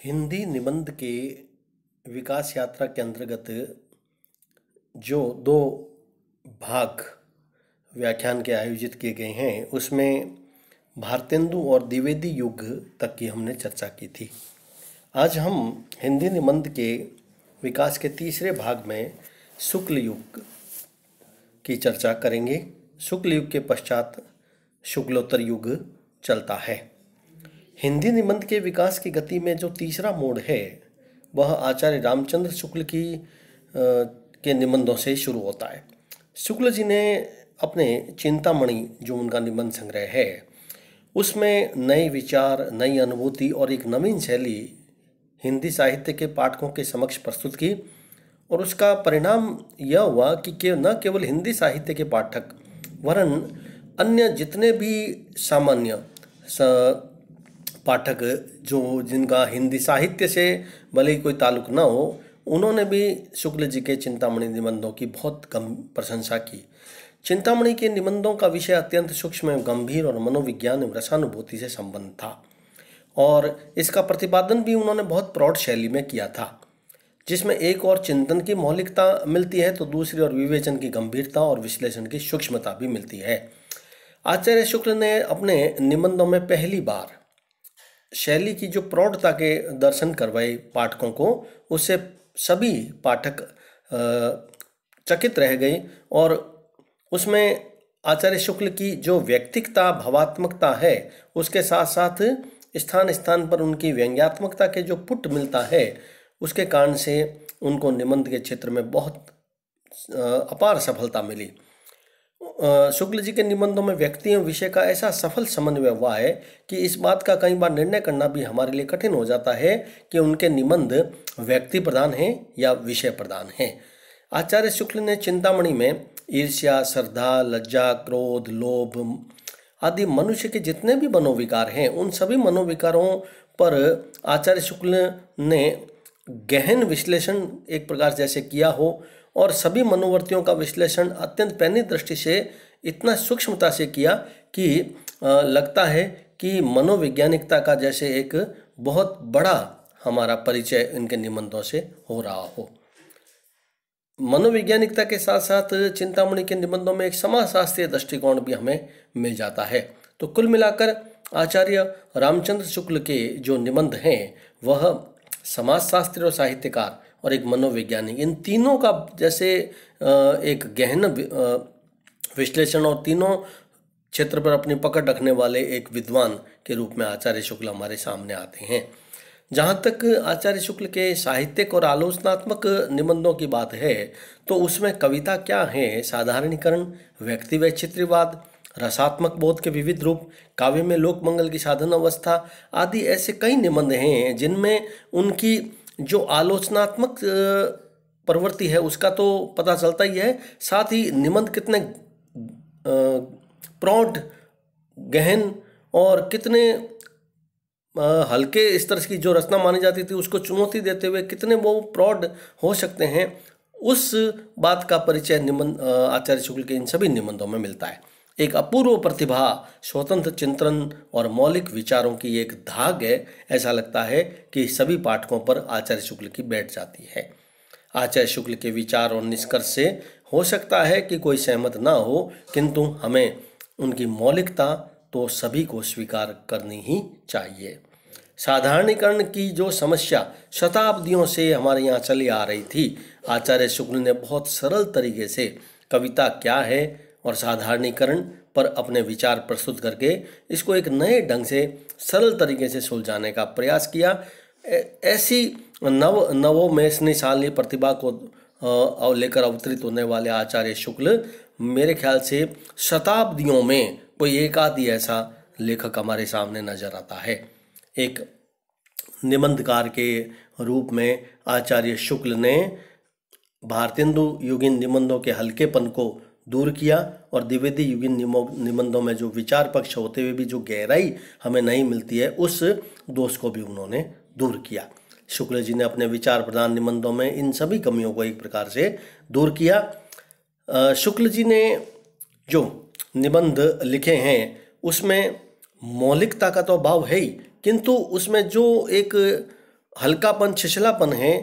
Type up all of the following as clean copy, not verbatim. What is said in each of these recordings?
हिंदी निबंध के विकास यात्रा के अंतर्गत जो दो भाग व्याख्यान के आयोजित किए गए हैं उसमें भारतेंदु और द्विवेदी युग तक की हमने चर्चा की थी। आज हम हिंदी निबंध के विकास के तीसरे भाग में शुक्ल युग की चर्चा करेंगे। शुक्ल युग के पश्चात शुक्लोत्तर युग चलता है। हिंदी निबंध के विकास की गति में जो तीसरा मोड़ है वह आचार्य रामचंद्र शुक्ल के निबंधों से शुरू होता है। शुक्ल जी ने अपने चिंतामणि जो उनका निबंध संग्रह है उसमें नए विचार, नई अनुभूति और एक नवीन शैली हिंदी साहित्य के पाठकों के समक्ष प्रस्तुत की और उसका परिणाम यह हुआ कि न केवल हिंदी साहित्य के पाठक वरन अन्य जितने भी सामान्य पाठक जिनका हिंदी साहित्य से भले ही कोई ताल्लुक ना हो, उन्होंने भी शुक्ल जी के चिंतामणि निबंधों की बहुत प्रशंसा की। चिंतामणि के निबंधों का विषय अत्यंत सूक्ष्म एवं गंभीर और मनोविज्ञान एवं रसानुभूति से संबंध था और इसका प्रतिपादन भी उन्होंने बहुत प्रौढ़ शैली में किया था, जिसमें एक और चिंतन की मौलिकता मिलती है तो दूसरी ओर विवेचन की गंभीरता और विश्लेषण की सूक्ष्मता भी मिलती है। आचार्य शुक्ल ने अपने निबंधों में पहली बार शैली की जो प्रौढ़ता के दर्शन करवाए पाठकों को, उससे सभी पाठक चकित रह गए और उसमें आचार्य शुक्ल की जो व्यक्तिकता, भावात्मकता है उसके साथ साथ स्थान स्थान पर उनकी व्यंग्यात्मकता के जो पुट मिलता है उसके कारण से उनको निबंध के क्षेत्र में बहुत अपार सफलता मिली। शुक्ल जी के निबंधों में व्यक्ति एवं विषय का ऐसा सफल समन्वय हुआ है कि इस बात का कई बार निर्णय करना भी हमारे लिए कठिन हो जाता है कि उनके निबंध व्यक्ति प्रधान हैं या विषय प्रधान हैं। आचार्य शुक्ल ने चिंतामणि में ईर्ष्या, श्रद्धा, लज्जा, क्रोध, लोभ आदि मनुष्य के जितने भी मनोविकार हैं उन सभी मनोविकारों पर आचार्य शुक्ल ने गहन विश्लेषण एक प्रकार जैसे किया हो और सभी मनोवर्तियों का विश्लेषण अत्यंत पैनी दृष्टि से इतना सूक्ष्मता से किया कि लगता है कि मनोवैज्ञानिकता का जैसे एक बहुत बड़ा हमारा परिचय इनके निबंधों से हो रहा हो। मनोवैज्ञानिकता के साथ साथ चिंतामणि के निबंधों में एक समाजशास्त्रीय दृष्टिकोण भी हमें मिल जाता है। तो कुल मिलाकर आचार्य रामचंद्र शुक्ल के जो निबंध हैं वह समाजशास्त्री और साहित्यकार और एक मनोवैज्ञानिक, इन तीनों का जैसे एक गहन विश्लेषण और तीनों क्षेत्र पर अपनी पकड़ रखने वाले एक विद्वान के रूप में आचार्य शुक्ल हमारे सामने आते हैं। जहाँ तक आचार्य शुक्ल के साहित्यिक और आलोचनात्मक निबंधों की बात है तो उसमें कविता क्या है, साधारणीकरण, व्यक्ति वैचित्र्यवाद, रसात्मक बोध के विविध रूप, काव्य में लोक मंगल की साधन अवस्था आदि ऐसे कई निबंध हैं जिनमें उनकी जो आलोचनात्मक प्रवृत्ति है उसका तो पता चलता ही है, साथ ही निबंध कितने प्रौढ़, गहन और कितने हल्के स्तर की जो रचना मानी जाती थी उसको चुनौती देते हुए कितने वो प्रौढ़ हो सकते हैं, उस बात का परिचय निबंध आचार्य शुक्ल के इन सभी निबंधों में मिलता है। एक अपूर्व प्रतिभा, स्वतंत्र चिंतन और मौलिक विचारों की एक धाग है। ऐसा लगता है कि सभी पाठकों पर आचार्य शुक्ल की बैठ जाती है। आचार्य शुक्ल के विचार और निष्कर्ष से हो सकता है कि कोई सहमत ना हो, किंतु हमें उनकी मौलिकता तो सभी को स्वीकार करनी ही चाहिए। साधारणीकरण की जो समस्या शताब्दियों से हमारे यहाँ चली आ रही थी, आचार्य शुक्ल ने बहुत सरल तरीके से कविता क्या है और साधारणीकरण पर अपने विचार प्रस्तुत करके इसको एक नए ढंग से सरल तरीके से सुलझाने का प्रयास किया। ऐसी नवोन्मेषशाली प्रतिभा को लेकर अवतरित होने वाले आचार्य शुक्ल मेरे ख्याल से शताब्दियों में कोई एक आदि ऐसा लेखक हमारे सामने नजर आता है। एक निबंधकार के रूप में आचार्य शुक्ल ने भारतेंदु युगीन निबंधों के हल्केपन को दूर किया और द्विवेदी युगीन निबंधों में जो विचार पक्ष होते हुए भी जो गहराई हमें नहीं मिलती है उस दोष को भी उन्होंने दूर किया। शुक्ल जी ने अपने विचार प्रधान निबंधों में इन सभी कमियों को एक प्रकार से दूर किया। शुक्ल जी ने जो निबंध लिखे हैं उसमें मौलिकता का तो अभाव है ही, किंतु उसमें जो एक हल्कापन, छिछलापन है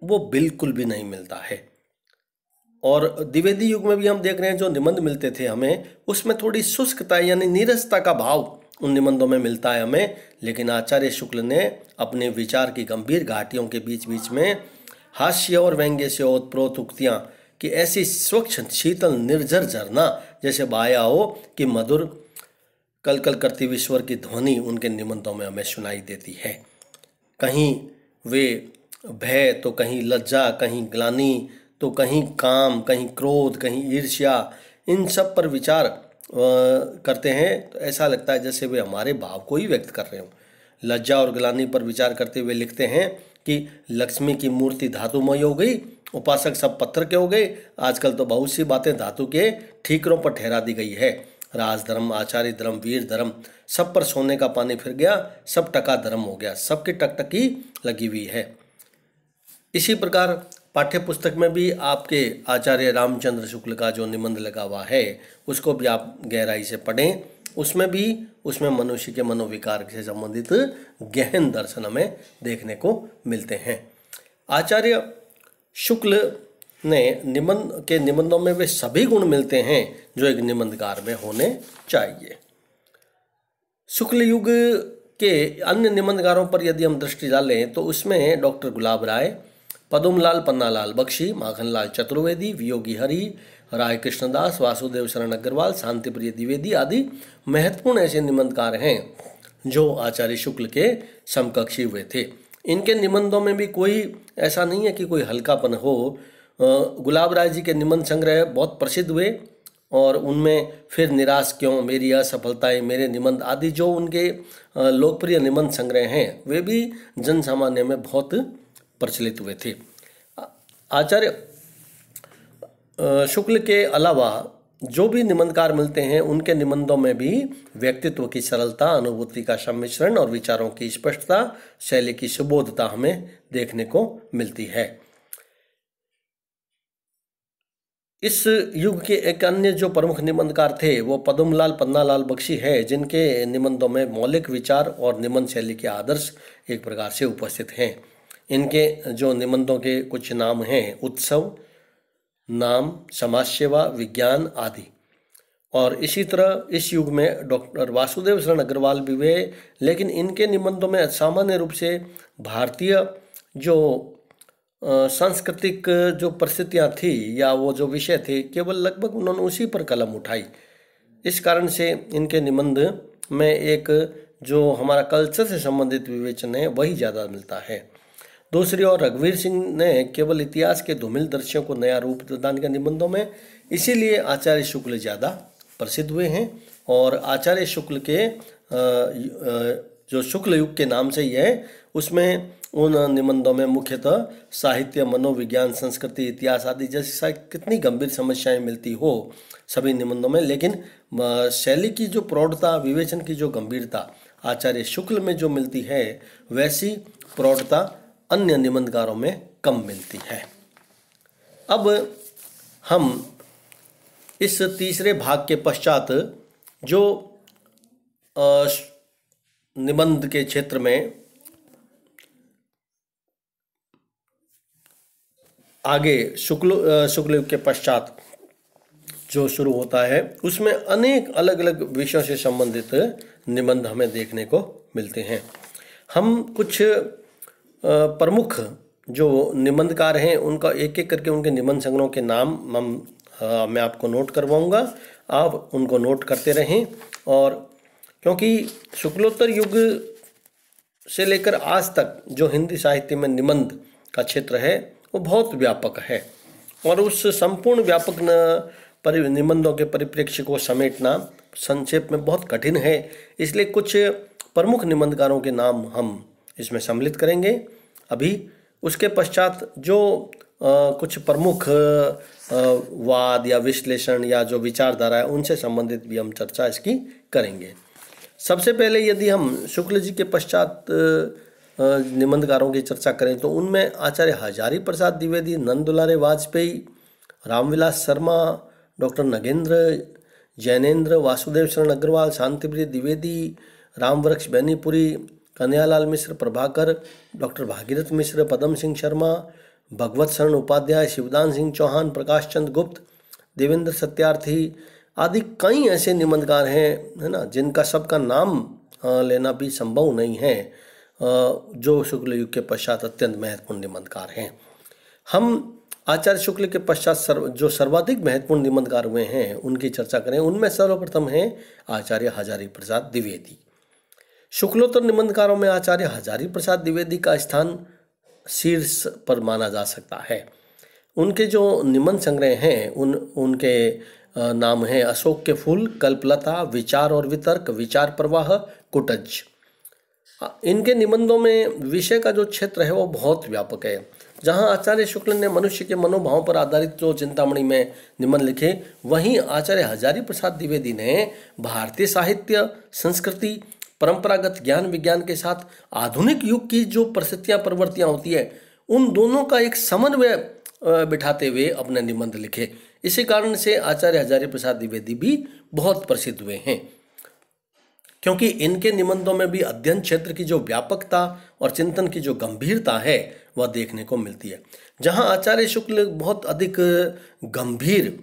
वो बिल्कुल भी नहीं मिलता है। और द्विवेदी युग में भी हम देख रहे हैं जो निबंध मिलते थे हमें, उसमें थोड़ी शुष्कता यानी नीरसता का भाव उन निबंधों में मिलता है हमें। लेकिन आचार्य शुक्ल ने अपने विचार की गंभीर घाटियों के बीच बीच में हास्य और व्यंग्य से ओतप्रोत उक्तियां कि ऐसी स्वच्छ शीतल निर्झर झरना जैसे बहाया हो कि मधुर कल कल करती हुई ईश्वर की ध्वनि उनके निबंधों में हमें सुनाई देती है। कहीं वे भय तो कहीं लज्जा, कहीं ग्लानि तो कहीं काम, कहीं क्रोध, कहीं ईर्ष्या, इन सब पर विचार करते हैं तो ऐसा लगता है जैसे वे हमारे भाव को ही व्यक्त कर रहे हों। लज्जा और ग्लानि पर विचार करते हुए लिखते हैं कि लक्ष्मी की मूर्ति धातुमय हो गई, उपासक सब पत्थर के हो गए, आजकल तो बहुत सी बातें धातु के ठीकरों पर ठहरा दी गई है। राजधर्म, आचार्य धर्म, वीर धर्म, सब पर सोने का पानी फिर गया, सब टका धर्म हो गया, सबकी टकटकी लगी हुई है। इसी प्रकार पाठ्य पुस्तक में भी आपके आचार्य रामचंद्र शुक्ल का जो निबंध लगा हुआ है उसको भी आप गहराई से पढ़ें। उसमें मनुष्य के मनोविकार से संबंधित गहन दर्शन हमें देखने को मिलते हैं। आचार्य शुक्ल ने निबंधों में वे सभी गुण मिलते हैं जो एक निबंधकार में होने चाहिए। शुक्ल युग के अन्य निबंधकारों पर यदि हम दृष्टि डालें तो उसमें डॉक्टर गुलाब राय, पदुमलाल पन्नालाल बख्शी, माखनलाल चतुर्वेदी, वियोगी हरि, राय कृष्णदास, वासुदेव शरण अग्रवाल, शांतिप्रिय द्विवेदी आदि महत्वपूर्ण ऐसे निबंधकार हैं जो आचार्य शुक्ल के समकक्षी हुए थे। इनके निबंधों में भी कोई ऐसा नहीं है कि कोई हल्कापन हो। गुलाब राय जी के निबंध संग्रह बहुत प्रसिद्ध हुए और उनमें फिर निराश क्यों, मेरी असफलताएं, मेरे निबंध आदि जो उनके लोकप्रिय निबंध संग्रह हैं वे भी जन सामान्य में बहुत प्रचलित हुए थे। आचार्य शुक्ल के अलावा जो भी निबंधकार मिलते हैं उनके निबंधों में भी व्यक्तित्व की सरलता, अनुभूति का सम्मिश्रण और विचारों की स्पष्टता, शैली की सुबोधता हमें देखने को मिलती है। इस युग के एक अन्य जो प्रमुख निबंधकार थे वो पद्मलाल पन्नालाल बख्शी है, जिनके निबंधों में मौलिक विचार और निबंध शैली के आदर्श एक प्रकार से उपस्थित हैं। इनके जो निबंधों के कुछ नाम हैं उत्सव, नाम, समाज सेवा, विज्ञान आदि। और इसी तरह इस युग में डॉक्टर वासुदेव शरण अग्रवाल भी हुए, लेकिन इनके निबंधों में सामान्य रूप से भारतीय जो सांस्कृतिक जो परिस्थितियाँ थी या वो जो विषय थे केवल लगभग उन्होंने उसी पर कलम उठाई। इस कारण से इनके निबंध में एक जो हमारा कल्चर से संबंधित विवेचन है वही ज़्यादा मिलता है। दूसरी ओर रघुवीर सिंह ने केवल इतिहास के धूमिल दृश्यों को नया रूप प्रदान किया निबंधों में, इसीलिए आचार्य शुक्ल ज़्यादा प्रसिद्ध हुए हैं। और आचार्य शुक्ल के जो शुक्ल युग के नाम से ही है उसमें उन निबंधों में मुख्यतः साहित्य, मनोविज्ञान, संस्कृति, इतिहास आदि जैसी कितनी गंभीर समस्याएं मिलती हो सभी निबंधों में, लेकिन शैली की जो प्रौढ़ता, विवेचन की जो गंभीरता आचार्य शुक्ल में जो मिलती है वैसी प्रौढ़ता अन्य निबंधकारों में कम मिलती है। अब हम इस तीसरे भाग के पश्चात जो निबंध के क्षेत्र में आगे शुक्ल युग के पश्चात जो शुरू होता है उसमें अनेक अलग अलग विषयों से संबंधित निबंध हमें देखने को मिलते हैं। हम कुछ प्रमुख जो निबंधकार हैं उनका एक एक करके उनके निबंध संग्रहों के नाम मैं आपको नोट करवाऊंगा, आप उनको नोट करते रहें। और क्योंकि शुक्लोत्तर युग से लेकर आज तक जो हिंदी साहित्य में निबंध का क्षेत्र है वो बहुत व्यापक है और उस संपूर्ण व्यापक निबंधों के परिप्रेक्ष्य को समेटना संक्षेप में बहुत कठिन है। इसलिए कुछ प्रमुख निबंधकारों के नाम हम इसमें सम्मिलित करेंगे अभी। उसके पश्चात जो कुछ प्रमुख वाद या विश्लेषण या जो विचारधारा है उनसे संबंधित भी हम चर्चा इसकी करेंगे। सबसे पहले यदि हम शुक्ल जी के पश्चात निबंधकारों की चर्चा करें तो उनमें आचार्य हजारी प्रसाद द्विवेदी, नंद दुलारे वाजपेयी, रामविलास शर्मा, डॉक्टर नगेंद्र, जैनेन्द्र, वासुदेव शरण अग्रवाल, शांतिप्रिय द्विवेदी, रामवृक्ष बैनीपुरी, कन्हैयालाल मिश्र, प्रभाकर, डॉक्टर भागीरथ मिश्र, पदम सिंह शर्मा, भगवत शरण उपाध्याय, शिवदान सिंह चौहान, प्रकाश चंद्र गुप्त, देवेंद्र सत्यार्थी आदि कई ऐसे निबंधकार हैं, है ना, जिनका सबका नाम लेना भी संभव नहीं है, जो शुक्ल युग के पश्चात अत्यंत महत्वपूर्ण निबंधकार हैं। हम आचार्य शुक्ल के पश्चात जो सर्वाधिक महत्वपूर्ण निबंधकार हुए हैं उनकी चर्चा करें। उनमें सर्वप्रथम हैं आचार्य हजारी प्रसाद द्विवेदी। शुक्लोत्तर निबंधकारों में आचार्य हजारी प्रसाद द्विवेदी का स्थान शीर्ष पर माना जा सकता है। उनके जो निबंध संग्रह हैं उनके नाम हैं अशोक के फूल, कल्पलता, विचार और वितर्क, विचार प्रवाह, कुटज। इनके निबंधों में विषय का जो क्षेत्र है वो बहुत व्यापक है। जहाँ आचार्य शुक्ल ने मनुष्य के मनोभाव पर आधारित जो चिंतामणि में निबंध लिखे, वहीं आचार्य हजारी प्रसाद द्विवेदी ने भारतीय साहित्य, संस्कृति, परंपरागत ज्ञान विज्ञान के साथ आधुनिक युग की जो परिस्थितियाँ प्रवृत्तियाँ होती है उन दोनों का एक समन्वय बिठाते हुए अपने निबंध लिखे। इसी कारण से आचार्य हजारी प्रसाद द्विवेदी भी बहुत प्रसिद्ध हुए हैं, क्योंकि इनके निबंधों में भी अध्ययन क्षेत्र की जो व्यापकता और चिंतन की जो गंभीरता है वह देखने को मिलती है। जहाँ आचार्य शुक्ल बहुत अधिक गंभीर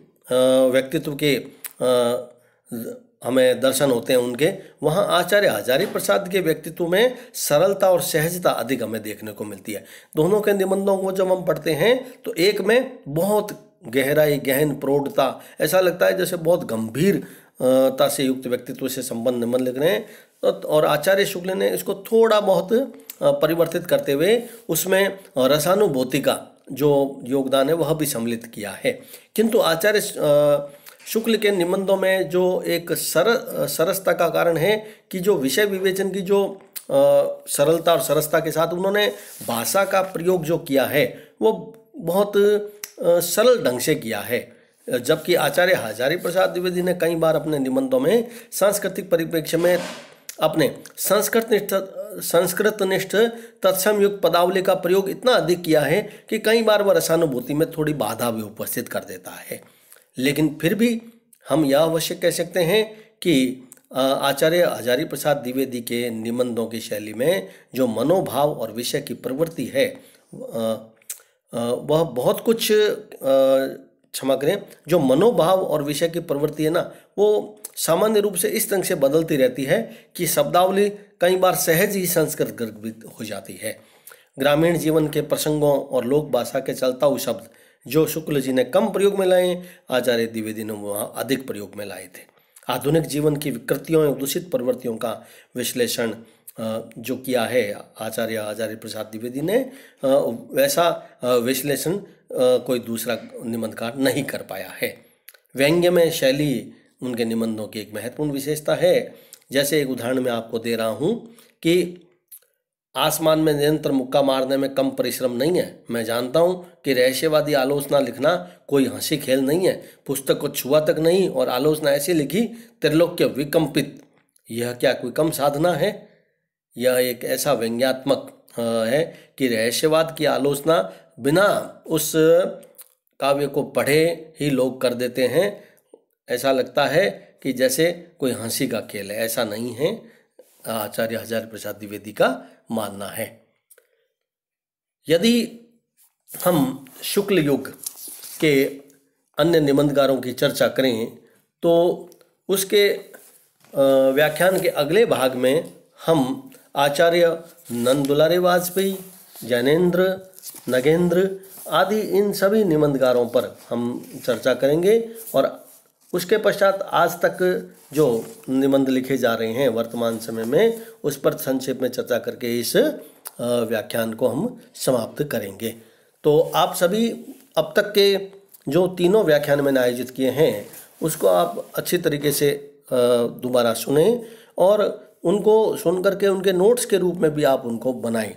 व्यक्तित्व के हमें दर्शन होते हैं उनके, वहाँ आचार्य हजारी प्रसाद के व्यक्तित्व में सरलता और सहजता अधिक हमें देखने को मिलती है। दोनों के निबंधों को जब हम पढ़ते हैं तो एक में बहुत गहराई, गहन प्रौढ़ता, ऐसा लगता है जैसे बहुत गंभीरता से युक्त व्यक्तित्व से संबंध निबंध लिख रहे हैं, और आचार्य शुक्ल ने इसको थोड़ा बहुत परिवर्तित करते हुए उसमें रसानुभूति का जो योगदान है वह भी सम्मिलित किया है। किंतु आचार्य शुक्ल के निबंधों में जो एक सरसता का कारण है कि जो विषय विवेचन की जो सरलता और सरसता के साथ उन्होंने भाषा का प्रयोग जो किया है वो बहुत सरल ढंग से किया है, जबकि आचार्य हजारी प्रसाद द्विवेदी ने कई बार अपने निबंधों में सांस्कृतिक परिप्रेक्ष्य में अपने संस्कृतनिष्ठ तत्सम युक्त पदावली का प्रयोग इतना अधिक किया है कि कई बार वह रसानुभूति में थोड़ी बाधा भी उपस्थित कर देता है। लेकिन फिर भी हम यह अवश्य कह सकते हैं कि आचार्य हजारी प्रसाद द्विवेदी के निबंधों की शैली में जो मनोभाव और विषय की प्रवृत्ति है वह बहुत कुछ क्षमा करें, जो मनोभाव और विषय की प्रवृत्ति है ना वो सामान्य रूप से इस ढंग से बदलती रहती है कि शब्दावली कई बार सहज ही संस्कृत गर्भित हो जाती है। ग्रामीण जीवन के प्रसंगों और लोक भाषा के चलता हुए शब्द जो शुक्ल जी ने कम प्रयोग में लाए, आचार्य द्विवेदी ने वहाँ अधिक प्रयोग में लाए थे। आधुनिक जीवन की विकृतियों और दूषित प्रवृत्तियों का विश्लेषण जो किया है आचार्य हजारी प्रसाद द्विवेदी ने, वैसा विश्लेषण कोई दूसरा निबंधकार नहीं कर पाया है। व्यंग्य में शैली उनके निबंधों की एक महत्वपूर्ण विशेषता है। जैसे एक उदाहरण मैं आपको दे रहा हूँ कि आसमान में निरंतर मुक्का मारने में कम परिश्रम नहीं है। मैं जानता हूँ कि रहस्यवादी आलोचना लिखना कोई हंसी खेल नहीं है। पुस्तक को छुआ तक नहीं और आलोचना ऐसी लिखी त्रिलोक्य विकम्पित, यह क्या कोई कम साधना है? यह एक ऐसा व्यंग्यात्मक है कि रहस्यवाद की आलोचना बिना उस काव्य को पढ़े ही लोग कर देते हैं। ऐसा लगता है कि जैसे कोई हंसी का खेल है, ऐसा नहीं है। आचार्य हजारी प्रसाद द्विवेदी का मानना है। यदि हम शुक्ल युग के अन्य निबंधकारों की चर्चा करें तो उसके व्याख्यान के अगले भाग में हम आचार्य नंदुलारे वाजपेयी, जैनेन्द्र, नगेंद्र आदि इन सभी निबंधकारों पर हम चर्चा करेंगे, और उसके पश्चात आज तक जो निबंध लिखे जा रहे हैं वर्तमान समय में उस पर संक्षेप में चर्चा करके इस व्याख्यान को हम समाप्त करेंगे। तो आप सभी अब तक के जो तीनों व्याख्यान मैंने आयोजित किए हैं उसको आप अच्छी तरीके से दोबारा सुने और उनको सुन करके उनके नोट्स के रूप में भी आप उनको बनाएं।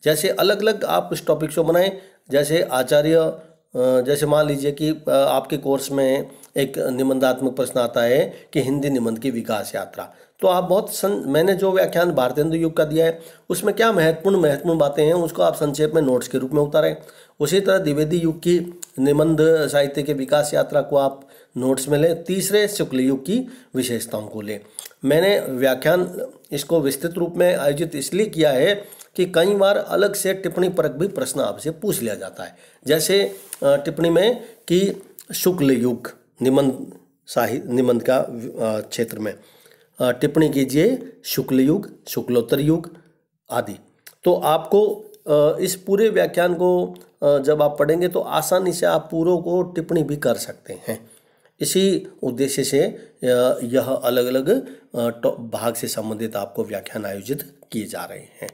जैसे अलग अलग आप उस टॉपिक्स को बनाएं, जैसे मान लीजिए कि आपके कोर्स में एक निबंधात्मक प्रश्न आता है कि हिंदी निबंध की विकास यात्रा, तो आप मैंने जो व्याख्यान भारतेंदु युग का दिया है उसमें क्या महत्वपूर्ण बातें हैं उसको आप संक्षेप में नोट्स के रूप में उतारें। उसी तरह द्विवेदी युग की निबंध साहित्य के विकास यात्रा को आप नोट्स में लें। तीसरे, शुक्ल युग की विशेषताओं को लें। मैंने व्याख्यान इसको विस्तृत रूप में आयोजित इसलिए किया है कि कई बार अलग से टिप्पणी परक भी प्रश्न आपसे पूछ लिया जाता है। जैसे टिप्पणी में कि शुक्ल युग निबंध का क्षेत्र में टिप्पणी कीजिए शुक्ल युग, शुक्लोत्तर युग आदि। तो आपको इस पूरे व्याख्यान को जब आप पढ़ेंगे तो आसानी से आप पूरों को टिप्पणी भी कर सकते हैं। इसी उद्देश्य से यह अलग अलग भाग से संबंधित आपको व्याख्यान आयोजित किए जा रहे हैं।